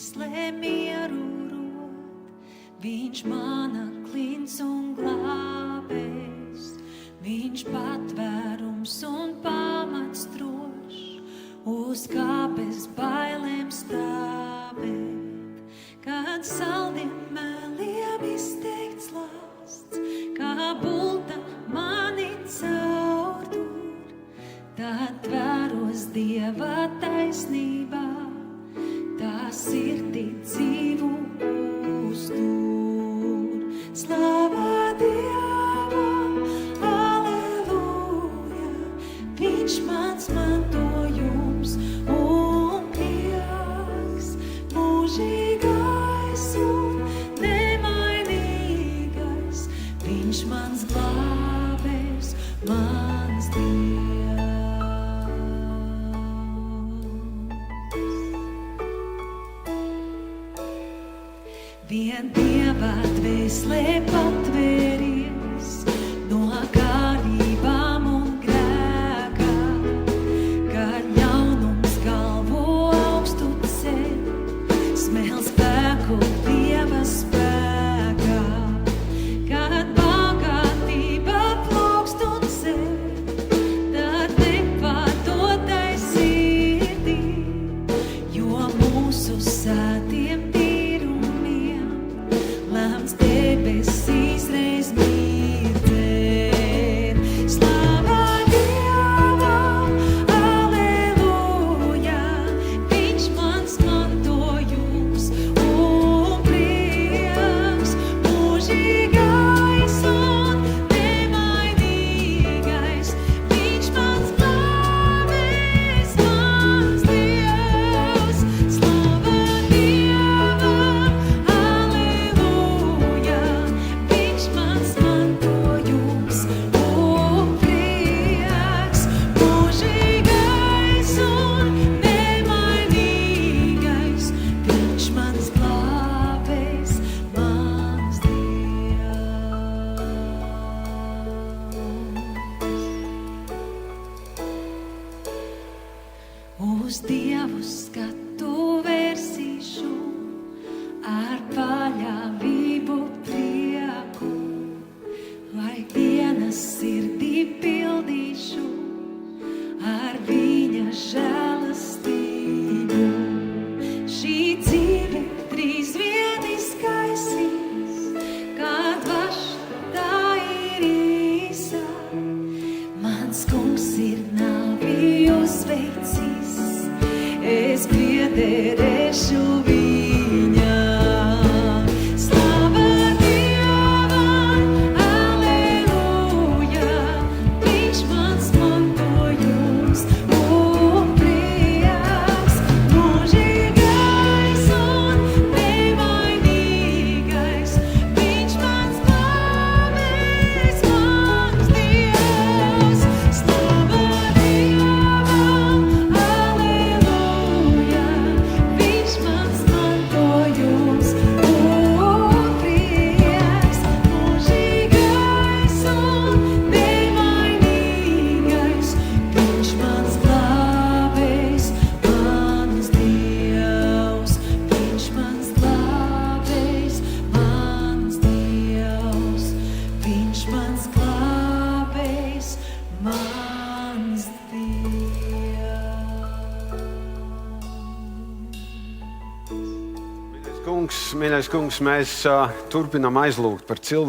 dvēselē mieru rod. Viņš mana klins un glābējs, viņš patvērums un pamats drošs, uz kā bez bailēm stāvēt. Kad saldiem meliem izteikts lāsts, kā bulta mani caurtur, tad tvēros Dieva taisnībā, tā sirdī dzīvu uztur. Slava Dievam, aleluja, viņš mans mantojums un prieks, mūžīgais un nemainīgais, viņš mans glābējs, mans Dievs. Vien Dieva dvēselē patvēries no kārībām un grēkā, kad ļaunums galvu augstu ceļ, smēl spēku Dieva spēkā. Kad bagātība plaukst un ceļ, tad nepārdotai sirdī, jo mūsu sētiem lēmts debesīs reiz mirdzēt. Slava Dievam, aleluja, viņš mans mantojums un prieks, mūžīgais un nemainīgais, viņš mans glābējs, mans Dievs. Slava Dievam, viņš mans mantojums un prieks, mūžīgais un nemainīgais, viņš mans glābējs, mans Dievs. Uz Dievu skatu vērsīšu ar paļāvību prieku, lai dienas sirdī pildīšu ar viņa žēlastību. Šī dzīve drīz vien izkaisīs, kad vašā ir īsa. Mans kungs ir nāvi uzveicis, es piederēšu viņam. Slava Dievam, aleluja, viņš mans mantojums un prieks, mūžīgais un nemainīgais, viņš mans glābējs, mans Dievs. Slava Dievam, aleluja, viņš mans mantojums un prieks, mūžīgais un nemainīgais, viņš mans glābējs, mans Dievs. Viņš mans glābējs, mans Dievs. Viņš mans glābējs, mans Dievs. Mīļais kungs, mēs turpinām aizlūgt par cilvēku.